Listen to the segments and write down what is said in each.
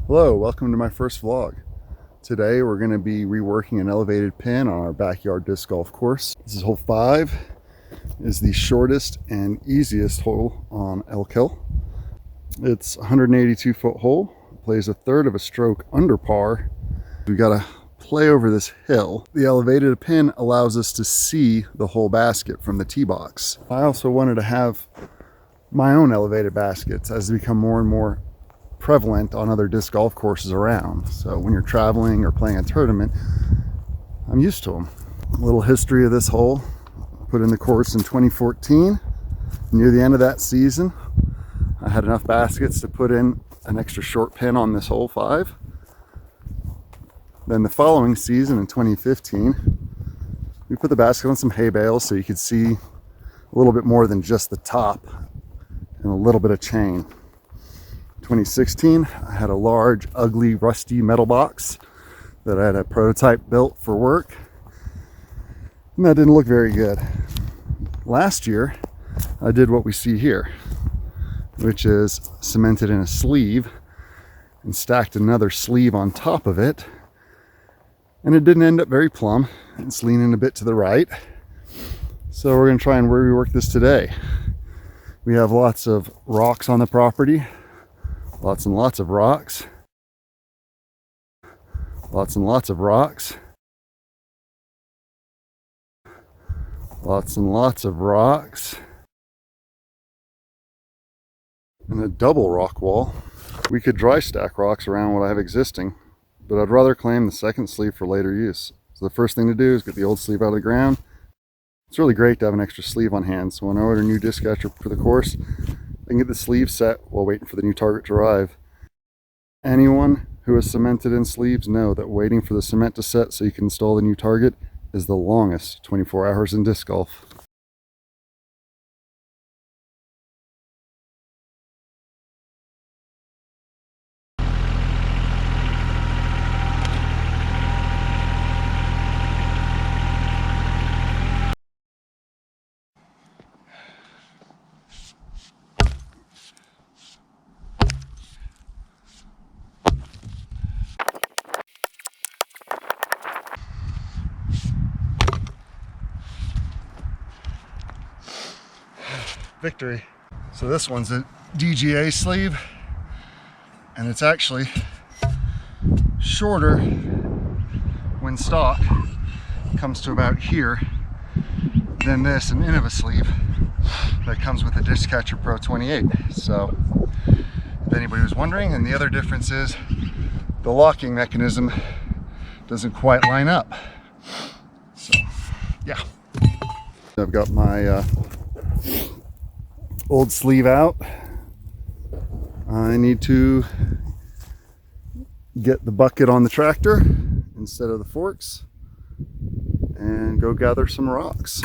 Hello, welcome to my first vlog. Today we're going to be reworking an elevated pin on our backyard disc golf course. This is hole 5. Is the shortest and easiest hole on Elk Hill. It's a 182-foot hole. It plays a third of a stroke under par. We got to play over this hill. The elevated pin allows us to see the whole basket from the tee box. I also wanted to have my own elevated baskets as they become more and more prevalent on other disc golf courses around. So when you're traveling or playing a tournament, I'm used to them. A little history of this hole. Put in the course in 2014. Near the end of that season, I had enough baskets to put in an extra short pin on this hole 5. Then the following season in 2015, we put the basket on some hay bales so you could see a little bit more than just the top and a little bit of chain. 2016, I had a large, ugly, rusty metal box that I had a prototype built for work, and that didn't look very good. Last year, I did what we see here, which is cemented in a sleeve and stacked another sleeve on top of it, and it didn't end up very plumb. It's leaning a bit to the right, so we're going to try and rework this today. We have lots of rocks on the property. Lots and lots of rocks. Lots and lots of rocks. Lots and lots of rocks. And a double rock wall. We could dry stack rocks around what I have existing, but I'd rather claim the second sleeve for later use. So the first thing to do is get the old sleeve out of the ground. It's really great to have an extra sleeve on hand, so when I order a new disc catcher for the course, I can get the sleeve set while waiting for the new target to arrive. Anyone who has cemented in sleeves know that waiting for the cement to set so you can install the new target is the longest 24 hours in disc golf. Victory. So this one's a DGA sleeve, and it's actually shorter when stock. It comes to about here than this an Innova sleeve that comes with the Disc Catcher Pro 28. So if anybody was wondering, and the other difference is the locking mechanism doesn't quite line up. So yeah, I've got my old sleeve out. I need to get the bucket on the tractor instead of the forks and go gather some rocks.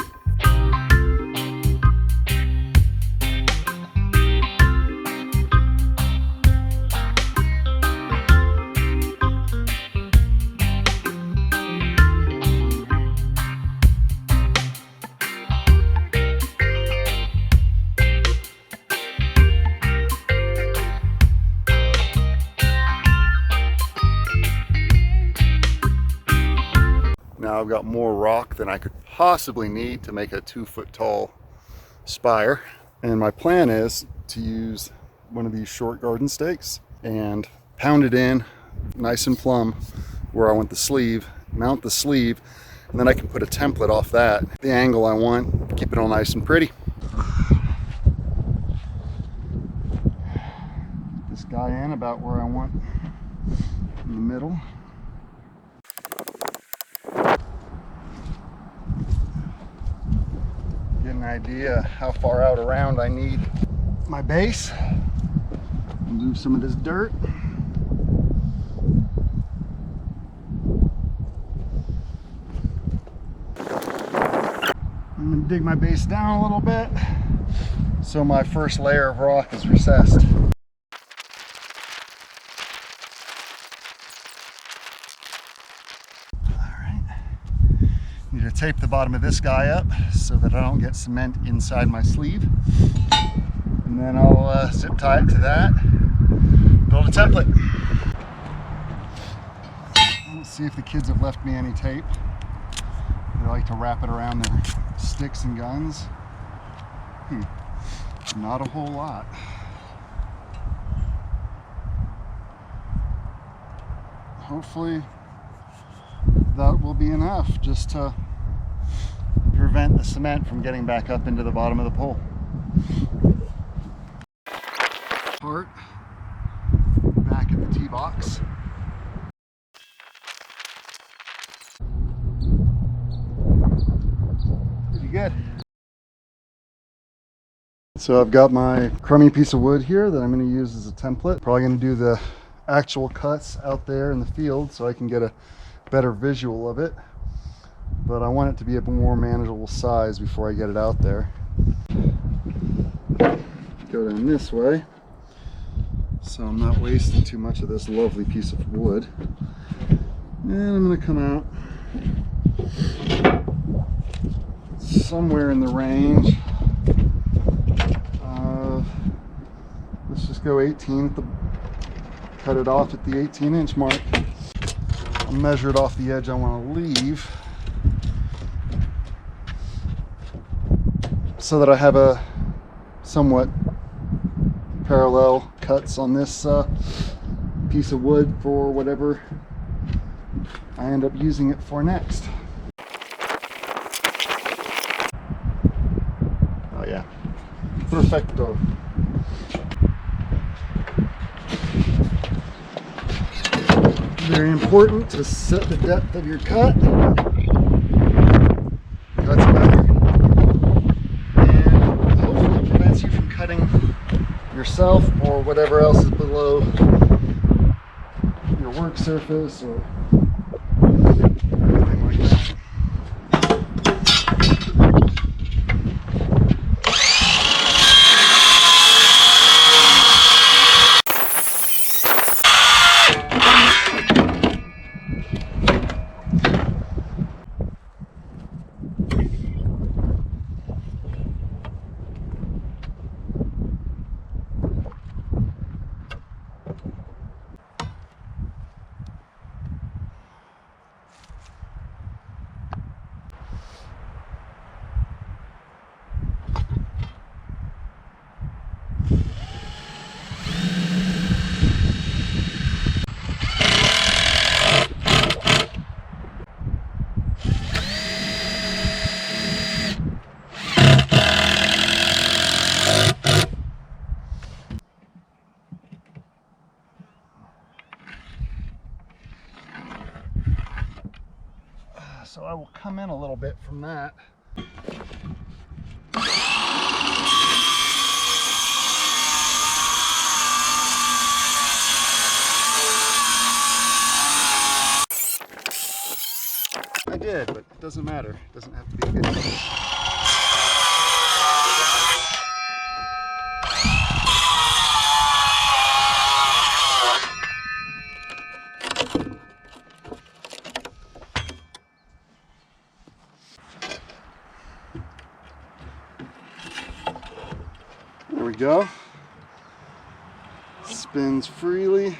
Now I've got more rock than I could possibly need to make a 2-foot tall spire. And my plan is to use one of these short garden stakes and pound it in nice and plumb where I want the sleeve, mount the sleeve, and then I can put a template off that, the angle I want, keep it all nice and pretty. This guy in about where I want in the middle. Get an idea how far out around I need my base. Move some of this dirt. I'm going to dig my base down a little bit so my first layer of rock is recessed. Need to tape the bottom of this guy up so that I don't get cement inside my sleeve. And then I'll zip tie it to that, build a template. Let's see if the kids have left me any tape. They like to wrap it around their sticks and guns. Not a whole lot. Hopefully that will be enough just to prevent the cement from getting back up into the bottom of the pole. Part back in the tee box. Pretty good. So I've got my crummy piece of wood here that I'm going to use as a template. Probably going to do the actual cuts out there in the field so I can get a better visual of it. But I want it to be a more manageable size before I get it out there. Go down this way so I'm not wasting too much of this lovely piece of wood. And I'm going to come out somewhere in the range of, let's just go 18, cut it off at the 18-inch mark. I'll measure it off the edge I want to leave so that I have a somewhat parallel cuts on this piece of wood for whatever I end up using it for next. Oh yeah, perfecto. Very important to set the depth of your cut. Cuts better, and hopefully prevents you from cutting yourself or whatever else is below your work surface or anything like that. So I will come in a little bit from that. I did, but it doesn't matter. It doesn't have to be a good thing. There we go. Spins freely.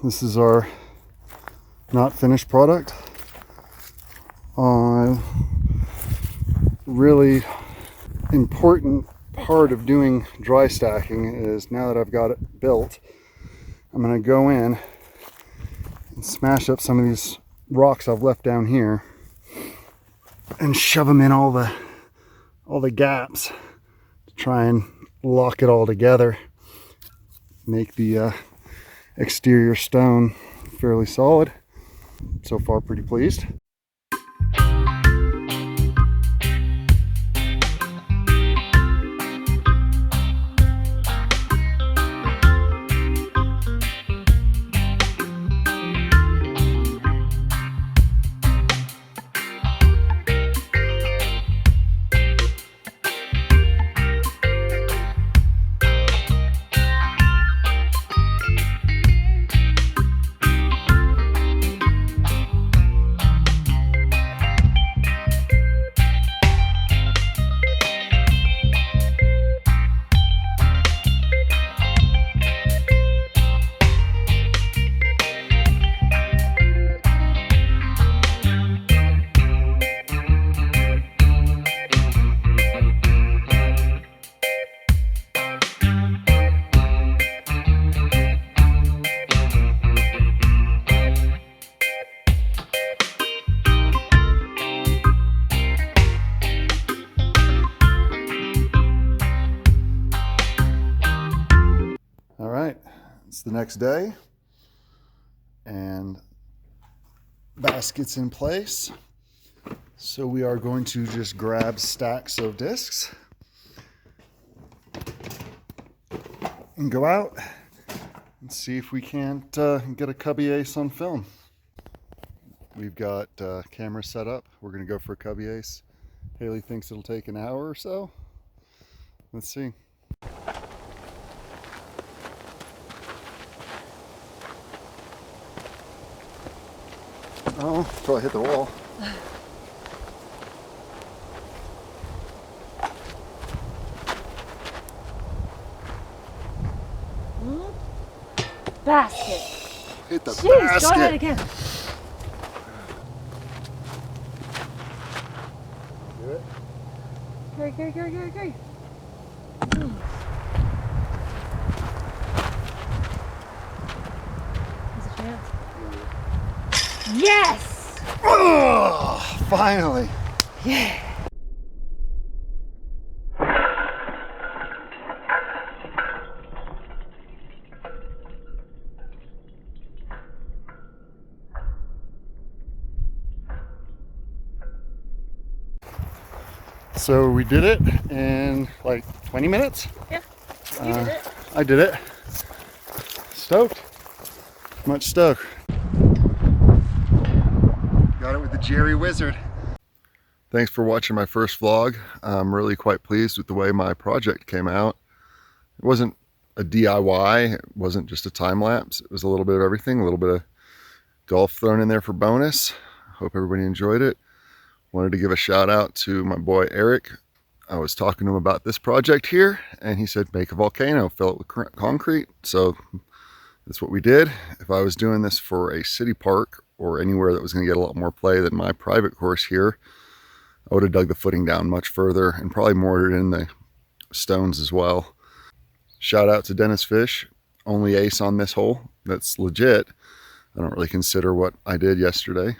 This is our not finished product. Really important part of doing dry stacking is, now that I've got it built, I'm going to go in and smash up some of these rocks I've left down here and shove them in all the gaps to try and lock it all together, make the exterior stone fairly solid. So far, pretty pleased. All right, it's the next day and baskets in place. So we are going to just grab stacks of discs and go out and see if we can't get a Cubby Ace on film. We've got cameras set up. We're gonna go for a Cubby Ace. Haley thinks it'll take an hour or so. Let's see. Oh, probably hit the wall. Basket. Hit the Jeez, basket. go ahead again. Do it. Hurry. There's a chance. Yes! Oh, finally. Yeah. So we did it in like 20 minutes. Yeah, you did it. I did it. Stoked. Much stoked. Got it with the Jerry Wizard. Thanks for watching my first vlog. I'm really quite pleased with the way my project came out. It wasn't a DIY. It wasn't just a time lapse. It was a little bit of everything, a little bit of golf thrown in there for bonus. Hope everybody enjoyed it. Wanted to give a shout out to my boy Eric. I was talking to him about this project here and he said make a volcano, fill it with concrete. So that's what we did. If I was doing this for a city park or anywhere that was going to get a lot more play than my private course here, I would have dug the footing down much further and probably mortared in the stones as well. Shout out to Dennis Fish, only ace on this hole. That's legit. I don't really consider what I did yesterday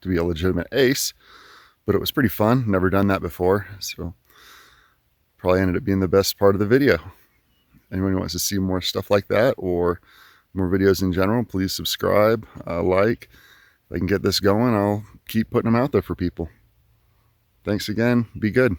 to be a legitimate ace, but it was pretty fun. Never done that before, so probably ended up being the best part of the video. Anyone who wants to see more stuff like that or more videos in general, please subscribe, like. If I can get this going, I'll keep putting them out there for people. Thanks again. Be good.